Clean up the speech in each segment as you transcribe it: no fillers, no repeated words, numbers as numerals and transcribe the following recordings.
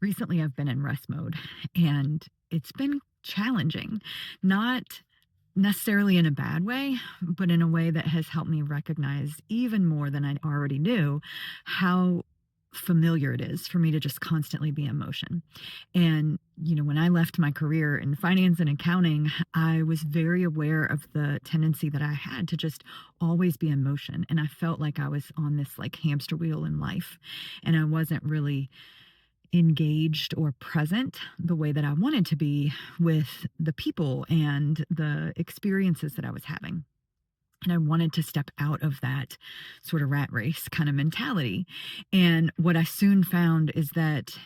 Recently, I've been in rest mode and it's been challenging, not necessarily in a bad way, but in a way that has helped me recognize even more than I already knew how familiar it is for me to just constantly be in motion. And, when I left my career in finance and accounting, I was very aware of the tendency that I had to just always be in motion. And I felt like I was on this like hamster wheel in life and I wasn't really engaged or present the way that I wanted to be with the people and the experiences that I was having. And I wanted to step out of that sort of rat race kind of mentality. And what I soon found is that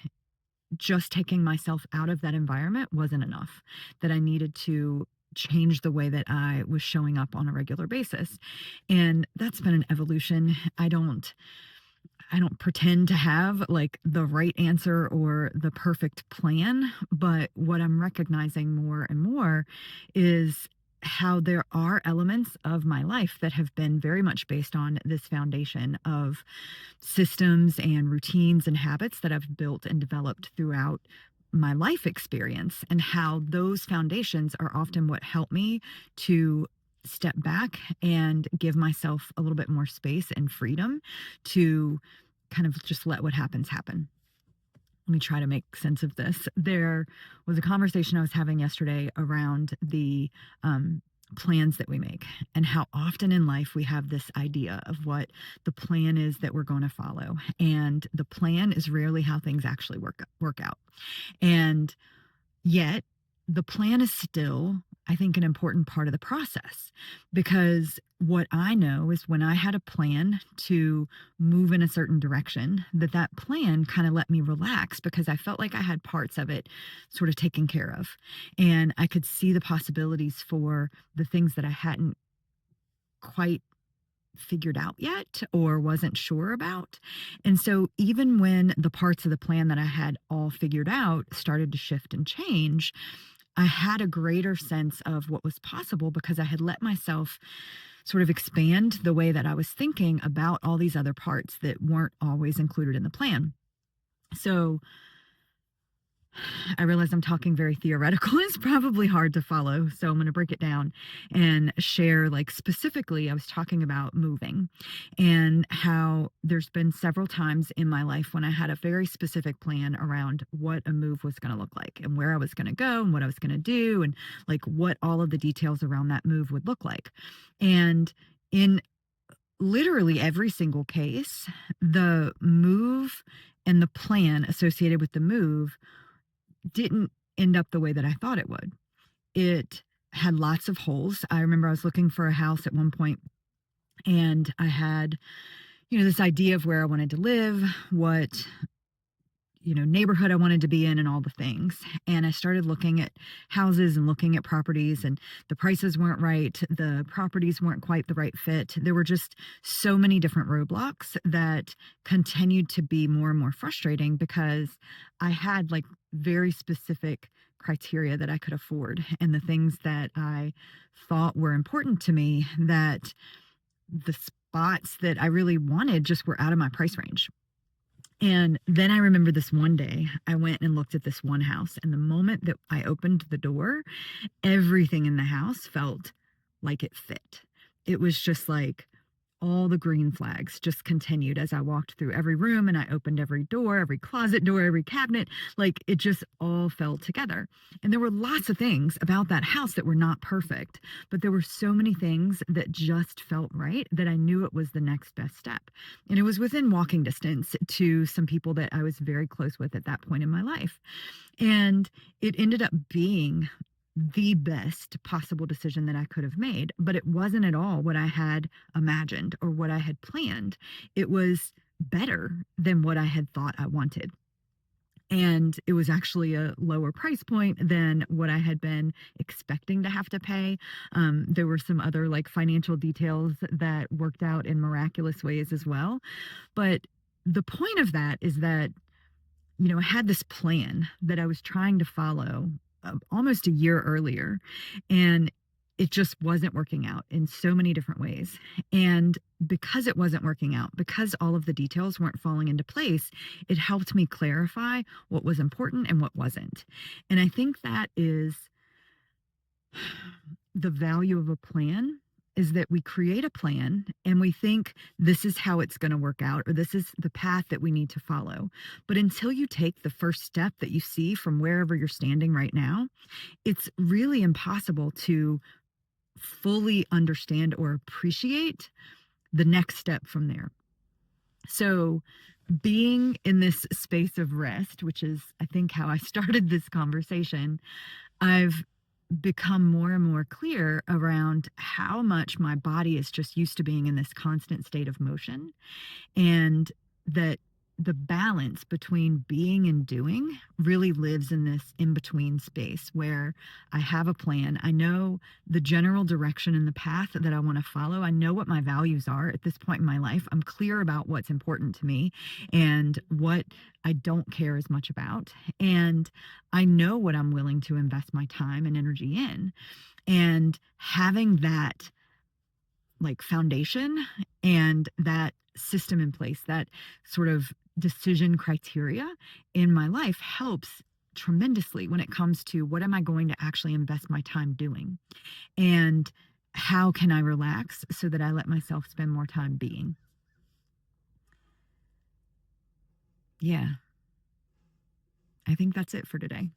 just taking myself out of that environment wasn't enough, that I needed to change the way that I was showing up on a regular basis. And that's been an evolution. I don't pretend to have like the right answer or the perfect plan, but what I'm recognizing more and more is how there are elements of my life that have been very much based on this foundation of systems and routines and habits that I've built and developed throughout my life experience, and how those foundations are often what help me to step back and give myself a little bit more space and freedom to kind of just let what happens happen. Let me try to make sense of this. There was a conversation I was having yesterday around the plans that we make and how often in life we have this idea of what the plan is that we're going to follow. And the plan is rarely how things actually work out. And yet, the plan is still, I think, an important part of the process, because what I know is when I had a plan to move in a certain direction, that plan kind of let me relax because I felt like I had parts of it sort of taken care of. And I could see the possibilities for the things that I hadn't quite figured out yet or wasn't sure about. And so even when the parts of the plan that I had all figured out started to shift and change, I had a greater sense of what was possible because I had let myself sort of expand the way that I was thinking about all these other parts that weren't always included in the plan. So I realize I'm talking very theoretical. It's probably hard to follow. So I'm going to break it down and share, like, specifically, I was talking about moving and how there's been several times in my life when I had a very specific plan around what a move was going to look like and where I was going to go and what I was going to do and like what all of the details around that move would look like. And in literally every single case, the move and the plan associated with the move didn't end up the way that I thought it would. It had lots of holes. I remember I was looking for a house at one point and I had, this idea of where I wanted to live, what, neighborhood I wanted to be in and all the things. And I started looking at houses and looking at properties, and the prices weren't right. The properties weren't quite the right fit. There were just so many different roadblocks that continued to be more and more frustrating because I had like very specific criteria that I could afford and the things that I thought were important to me, that the spots that I really wanted just were out of my price range. And then I remember this one day, I went and looked at this one house, and the moment that I opened the door, everything in the house felt like it fit. It was just like all the green flags just continued as I walked through every room and I opened every door, every closet door, every cabinet. Like it just all fell together. And there were lots of things about that house that were not perfect, but there were so many things that just felt right that I knew it was the next best step. And it was within walking distance to some people that I was very close with at that point in my life. And it ended up being the best possible decision that I could have made, but it wasn't at all what I had imagined or what I had planned. It was better than what I had thought I wanted. And it was actually a lower price point than what I had been expecting to have to pay. There were some other like financial details that worked out in miraculous ways as well. But the point of that is that I had this plan that I was trying to follow almost a year earlier. And it just wasn't working out in so many different ways. And because it wasn't working out, because all of the details weren't falling into place, it helped me clarify what was important and what wasn't. And I think that is the value of a plan, is that we create a plan and we think this is how it's going to work out, or this is the path that we need to follow. But until you take the first step that you see from wherever you're standing right now, it's really impossible to fully understand or appreciate the next step from there. So, being in this space of rest, which is, I think, how I started this conversation, I've become more and more clear around how much my body is just used to being in this constant state of motion, and that the balance between being and doing really lives in this in between space where I have a plan. I know the general direction and the path that I want to follow. I know what my values are at this point in my life. I'm clear about what's important to me and what I don't care as much about. And I know what I'm willing to invest my time and energy in. And having that like foundation and that system in place, that sort of decision criteria in my life helps tremendously when it comes to what am I going to actually invest my time doing, and how can I relax so that I let myself spend more time being. Yeah, I think that's it for today.